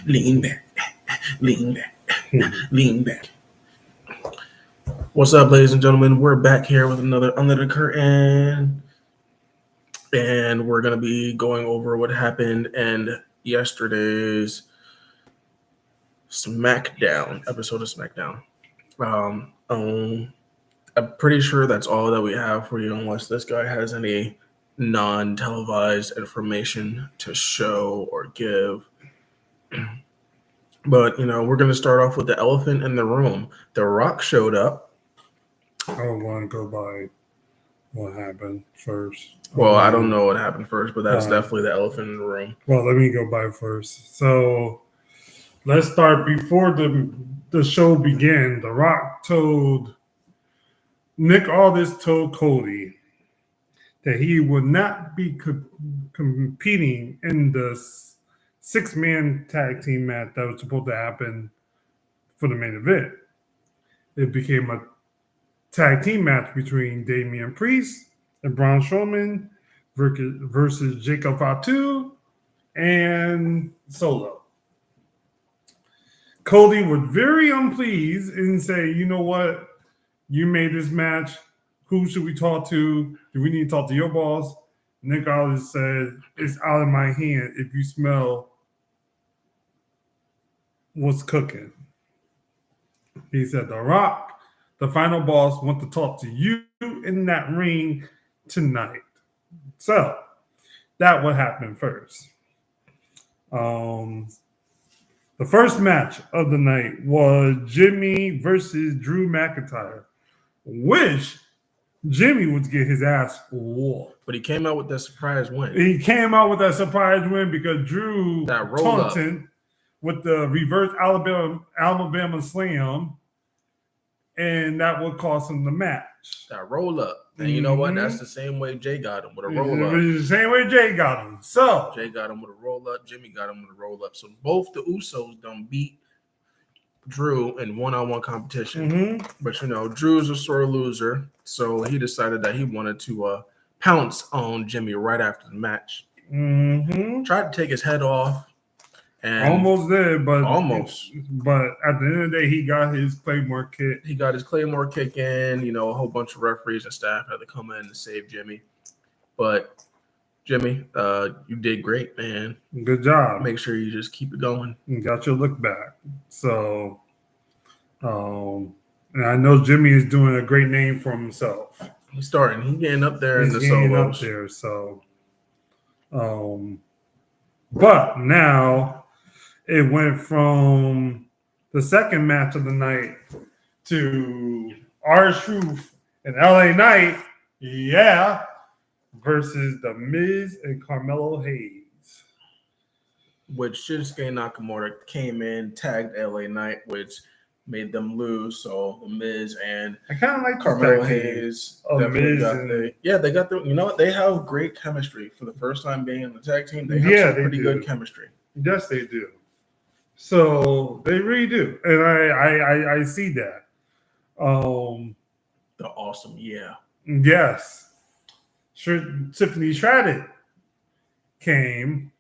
Lean back, lean back, lean back. What's up, ladies and gentlemen? We're back here with another Under the Curtain, and we're gonna be going over what happened in yesterday's SmackDown episode of SmackDown. I'm pretty sure that's all that we have for you, unless this guy has any non-televised information to show or give. But we're gonna start off with the elephant in the room. The Rock showed up. I don't want to go by what happened first. Well, I don't know what happened first, but that's definitely the elephant in the room. Well, let me go by first. So let's start before the show began. The Rock told Nick Aldis told Cody that he would not be competing in the 6-man tag team match that was supposed to happen for the main event. It became a tag team match between Damian Priest and Braun Strowman versus Jacob Fatu and Solo. Cody was very unpleased and say, you know what? You made this match. Who should we talk to? Do we need to talk to your boss? Nick Aldis said, it's out of my hand if you smell what's cooking. He said, The Rock, the final boss, want to talk to you in that ring tonight. So that would happen first. The first match of the night was Jimmy versus Drew McIntyre, which Jimmy would get his ass whooped. But he came out with that surprise win. He came out with that surprise win because Drew taunted with the reverse Alabama slam, and that would cost him the match. That roll up. And you know what? That's the same way Jay got him with a roll up. The same way Jay got him. So Jay got him with a roll up. Jimmy got him with a roll up. So both the Usos done beat Drew in one-on-one competition. But Drew's a sore loser, so he decided that he wanted to pounce on Jimmy right after the match. Tried to take his head off. And almost did, but almost. But at the end of the day, he got his Claymore kick. He got his Claymore kick in. A whole bunch of referees and staff had to come in to save Jimmy. But Jimmy, you did great, man. Good job. Make sure you just keep it going. You got your look back. So, and I know Jimmy is doing a great name for himself. He's starting. He's getting up there in the solos. Up there. So, but now it went from the second match of the night to R-Truth and LA Knight, versus The Miz and Carmelo Hayes. Which Shinsuke Nakamura came in, tagged LA Knight, which made them lose. So The Miz and I kind of like Carmelo Hayes. They got the. You know what? They have great chemistry for the first time being in the tag team. They have some pretty good chemistry. Yes, they do. So they really do, and I see that. The awesome, yes. Tiffany Stratton came.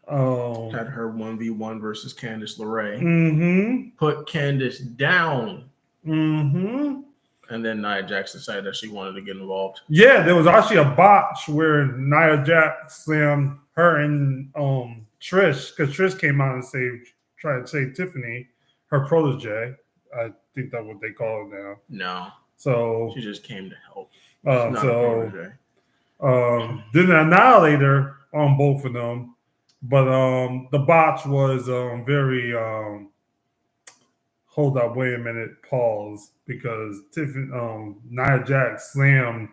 Had her 1v1 versus Candice LeRae. Put Candice down. And then Nia Jax decided that she wanted to get involved. Yeah, there was actually a botch where Nia Jax slammed her and Trish, because Trish came out and tried to save Tiffany, her protege. I think that's what they call it now. No. So she just came to help. Did an annihilator on both of them, but the botch was very hold up, wait a minute, pause, because Nia Jax slammed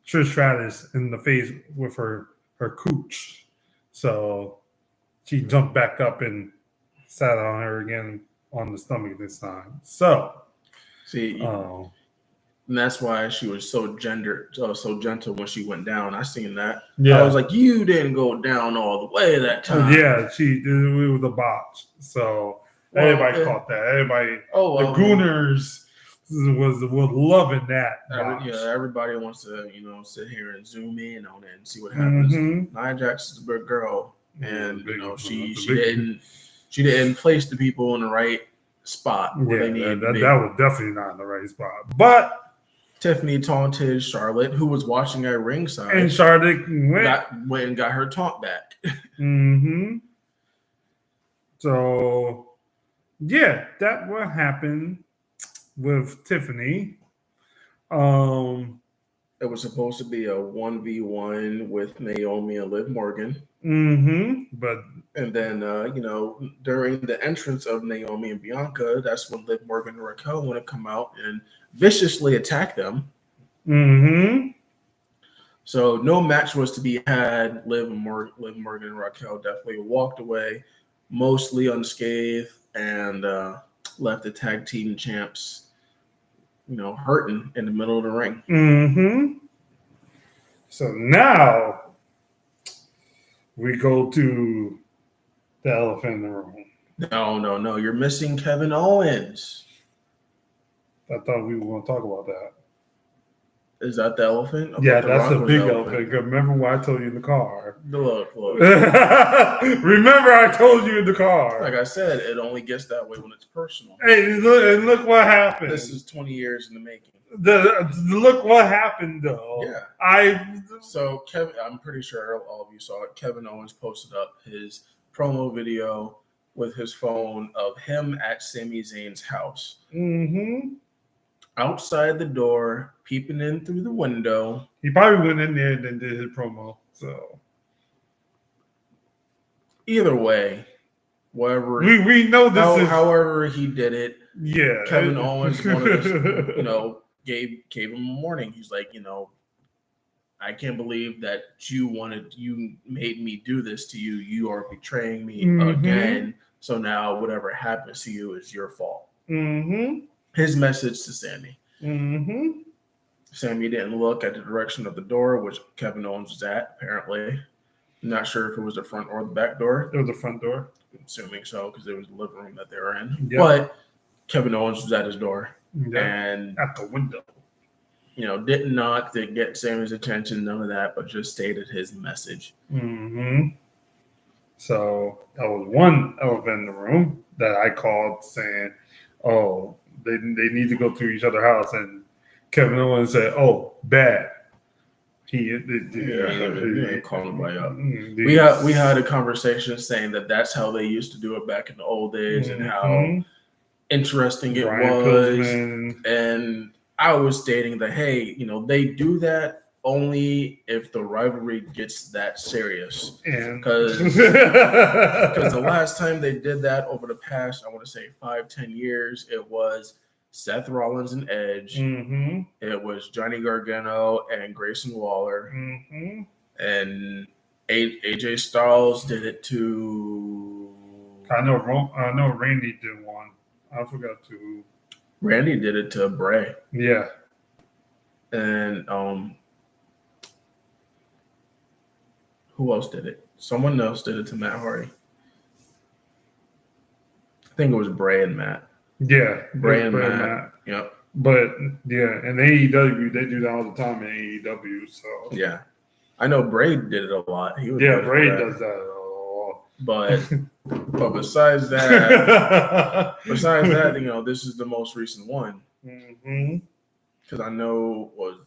Trish Stratus in the face with her cooch. So she jumped back up and sat on her again on the stomach this time. So, see, and that's why she was so gentle when she went down. I seen that. Yeah. I was like, you didn't go down all the way that time. Yeah, it was a botch. So everybody caught that. Everybody, the Gooners was loving that. Everybody wants to sit here and zoom in on it and see what happens. Nia Jax is a big girl, and she She didn't place the people in the right spot where they needed to be. That was definitely not in the right spot. But Tiffany taunted Charlotte, who was watching at ringside, and Charlotte went and got her taunt back. Mm-hmm. So yeah, that what happened with Tiffany. It was supposed to be a 1v1 with Naomi and Liv Morgan. But and then during the entrance of Naomi and Bianca, that's when Liv Morgan and Raquel want to come out and viciously attack them. So no match was to be had. Liv Morgan and Raquel definitely walked away, mostly unscathed, and left the tag team champs, hurting in the middle of the ring. So now we go to the elephant in the room. No. You're missing Kevin Owens. I thought we were going to talk about that. Is that the elephant? Yeah, that's a big elephant. Remember what I told you in the car? Look. Remember I told you in the car. Like I said, it only gets that way when it's personal. Hey, look what happened. This is 20 years in the making. Look what happened, though. Yeah. So Kevin, I'm pretty sure all of you saw it. Kevin Owens posted up his promo video with his phone of him at Sami Zayn's house. Outside the door, peeping in through the window. He probably went in there and then did his promo. So either way, whatever we know this however he did it. Yeah, Kevin Owens wanted to, gave him a warning. He's like, I can't believe that you made me do this to you. You are betraying me again. So now whatever happens to you is your fault. His message to Sami. Sami didn't look at the direction of the door, which Kevin Owens was at, apparently. I'm not sure if it was the front or the back door. It was the front door. I'm assuming so, because it was the living room that they were in. Yep. But Kevin Owens was at his door. And at the window. Didn't knock to get Sami's attention, none of that, but just stated his message. So that was one elephant in the room that I called saying, oh, they need to go to each other's house. And Kevin Owens said, oh, bad. He didn't call nobody up. We had a conversation saying that's how they used to do it back in the old days and how interesting it was. And I was stating that, hey, they do that only if the rivalry gets that serious. Because the last time they did that over the past, I want to say 5-10 years, it was Seth Rollins and Edge. It was Johnny Gargano and Grayson Waller. And AJ Styles did it to... I know Randy did one. I forgot to... Randy did it to Bray. Yeah. And who else did it? Someone else did it to Matt Hardy. I think it was Bray and Matt. Yeah. Bray and Matt. Yep. But yeah, in AEW, they do that all the time in AEW. So yeah. I know Bray did it a lot. Bray does that a lot. But besides that, this is the most recent one. Because I know was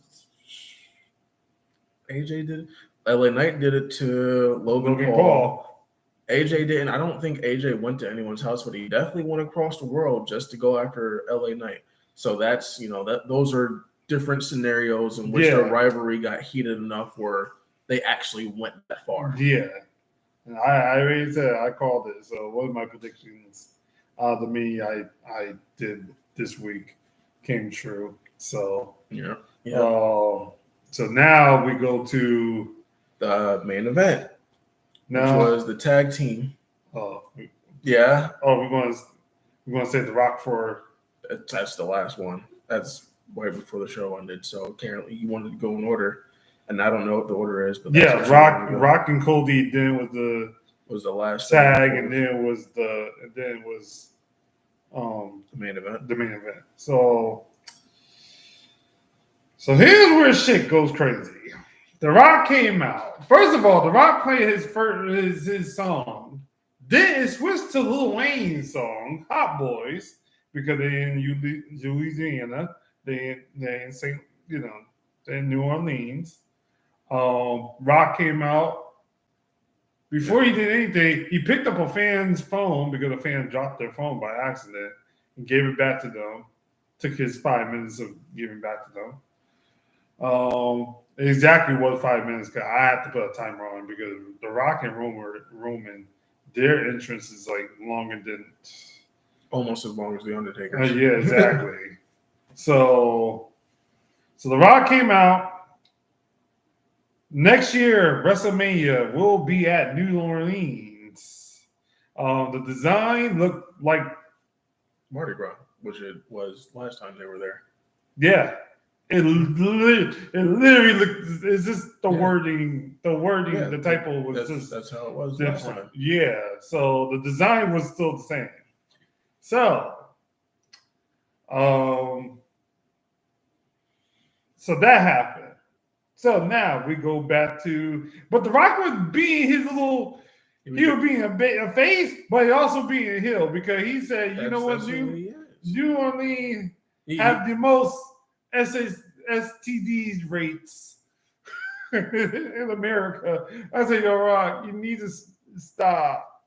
AJ did it. LA Knight did it to Logan Paul. AJ didn't. I don't think AJ went to anyone's house, but he definitely went across the world just to go after LA Knight. So that's those are different scenarios in which the rivalry got heated enough where they actually went that far. Yeah. And I already said I called it. So one of my predictions to me I did this week came true. So so now we go to the main event, which was the tag team. We're going to say The Rock for. That's the last one. That's way before the show ended. So apparently you wanted to go in order, and I don't know what the order is, but that's Rock and Cody. Then was the last tag, and then was the main event. The main event. So here's where shit goes crazy. The Rock came out. First of all, The Rock played his song, Then it switched to Lil Wayne's song, Hot Boys, because they're in Louisiana. They in St. They're in New Orleans. Rock came out. Before he did anything, he picked up a fan's phone because a fan dropped their phone by accident and gave it back to them. Took his 5 minutes of giving back to them. Exactly what 5 minutes, because I had to put a timer on because the Rock and Roman, their entrance is like longer than almost as long as the Undertaker. Yeah, exactly. So the Rock came out. Next year, WrestleMania will be at New Orleans. The design looked like Mardi Gras, which it was last time they were there. Yeah. It literally looked. It's just the wording. The wording. Yeah, the typo was that's how it was different. last time. Yeah. So the design was still the same. So, so that happened. So now we go back to, but The Rock was being his little. He was being a face, but he also being a heel because he said, "You know what, New Orleans have the most STDs rates in America." I said, "Yo, Rock, you need to stop.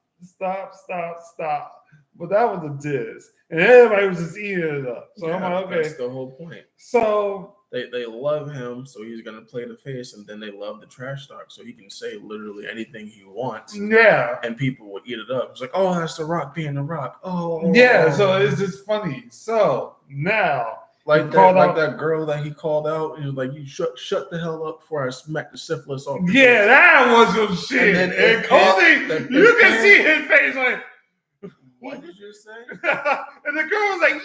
But that was a diss, and everybody was just eating it up. So I'm like, okay, that's the whole point. So they love him, so he's gonna play the face, and then they love the trash talk, so he can say literally anything he wants. Yeah, and people will eat it up. It's like, oh, that's The Rock being The Rock. Oh, yeah. So it's just funny. So now, like that girl that he called out, and he was like, "You shut the hell up before I smack the syphilis off." Yeah, that was some shit. And Cody, you can see his face like. What did you say? And the girl was like,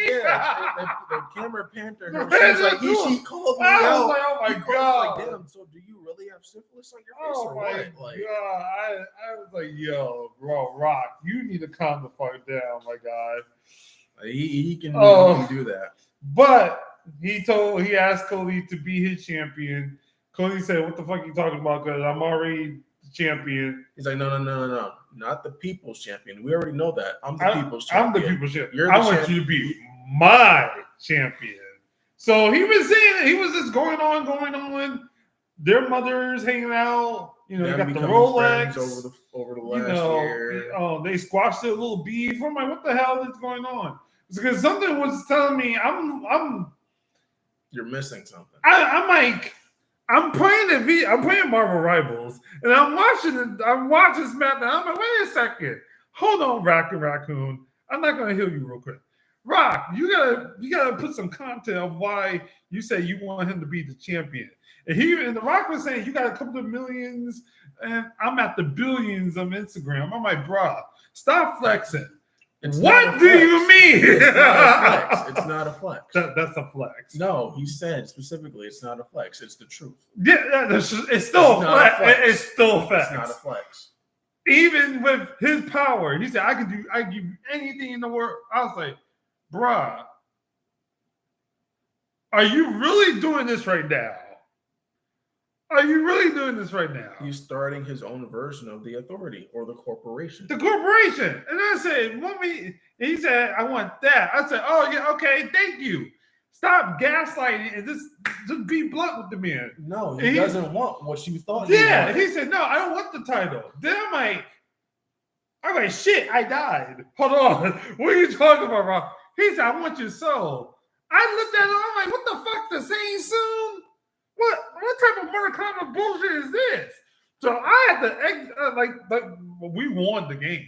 yeah. The camera panned her. She was like, she called me out. I was like, oh my God. Like, damn, so do you really have syphilis on your face or what? Like, God. I was like, yo, bro, Rock, you need to calm the fuck down, my guy. He can do that. But he asked Cody to be his champion. Cody said, what the fuck are you talking about? Because I'm already champion. He's like, no. Not the people's champion. We already know that. I'm the people's champion. I'm the people's champion. I want you to be my champion. So he was saying that he was just going on. Their mothers hanging out. You know, they got the Rolex over the last year. They squashed their little beef. I'm like, what the hell is going on? It's because something was telling me you're missing something. I'm like. I'm playing Marvel Rivals, and I'm watching SmackDown. I'm like, wait a second. Hold on, Raccoon. I'm not gonna heal you real quick. Rock, you gotta put some content of why you say you want him to be the champion. And The Rock was saying you got a couple of millions, and I'm at the billions on Instagram. I'm like, bruh, stop flexing. What do you mean? It's not a flex. That's a flex. No, he said specifically it's not a flex. It's the truth. Yeah, it's still a flex. It's still a flex. It's not a flex. Even with his power, he said, I can do anything in the world. I was like, bruh, are you really doing this right now? Are you really doing this right now? He's starting his own version of the Authority or the corporation. The corporation. And I said, he said, I want that. I said, oh, yeah, okay, thank you. Stop gaslighting and just be blunt with the man. No, he doesn't want what you thought he wanted. He said, no, I don't want the title. Then I'm like, shit, I died. Hold on. What are you talking about, Rob? He said, I want your soul. I looked at him, I'm like, what the fuck, the same soon? What type of Mortal Kombat bullshit is this? So I had to like we won the game.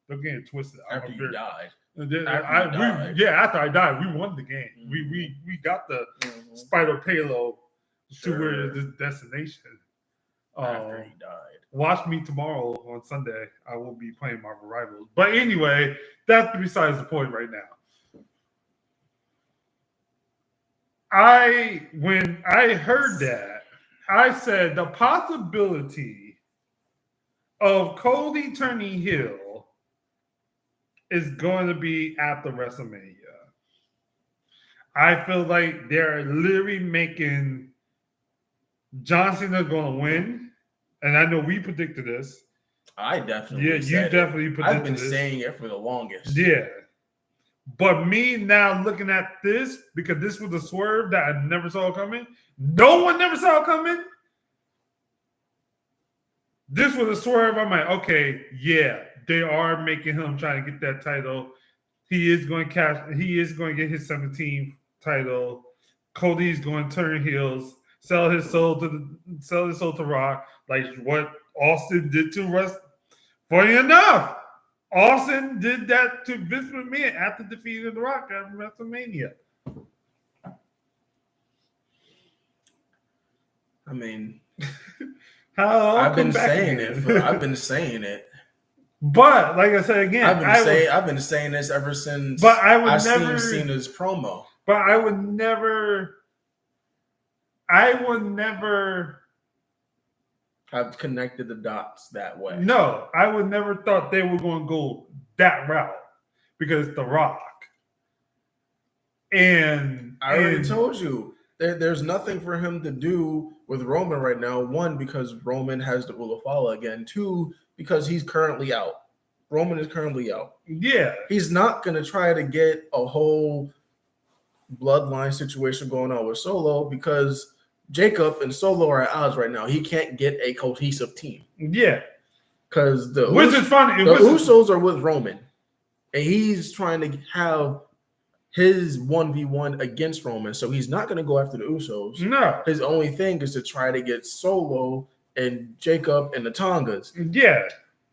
Don't get it twisted. After you died. After I died, we won the game. Mm-hmm. We got the spider payload to the destination. After he died. Watch me tomorrow on Sunday. I will be playing Marvel Rivals. But anyway, that's besides the point right now. When I heard that, I said the possibility of Cody turning heel is going to be after WrestleMania. I feel like they're literally making John Cena going to win, and I know we predicted this. I definitely Yeah, you said definitely it. put I've into been this. saying it for the longest. Yeah. But me now looking at this, because this was a swerve that I never saw coming. No one never saw coming. This was a swerve. I'm like, okay, yeah, they are making him try to get that title. He is going to catch. He is going to get his 17th title. Cody's going to turn heels, sell his soul to Rock, like what Austin did to Russ. Funny enough, Austin did that to Vince McMahon after defeating The Rock at WrestleMania. I mean, I've been saying it. But like I said again, I've been saying this ever since. But I would I've never seen his promo. But I would never have connected the dots that way. No, I would never thought they were going to go that route because The Rock. And I already told you there's nothing for him to do with Roman right now. One, because Roman has the Ulafala again. Two, because he's currently out. Roman is currently out. Yeah. He's not going to try to get a whole bloodline situation going on with Solo because Jacob and Solo are at odds right now. He can't get a cohesive team. Yeah. Because the Usos are with Roman. And he's trying to have his 1v1 against Roman. So he's not going to go after the Usos. No. His only thing is to try to get Solo and Jacob and the Tongas. Yeah.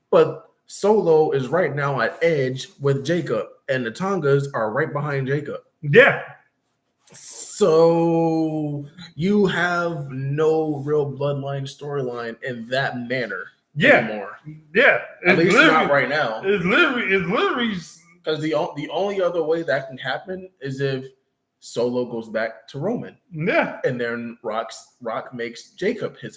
But Solo is right now at edge with Jacob. And the Tongas are right behind Jacob. Yeah. So you have no real bloodline storyline in that manner anymore. Yeah. At least not right now. It's literally because the only other way that can happen is if Solo goes back to Roman. Yeah. And then Rock makes Jacob his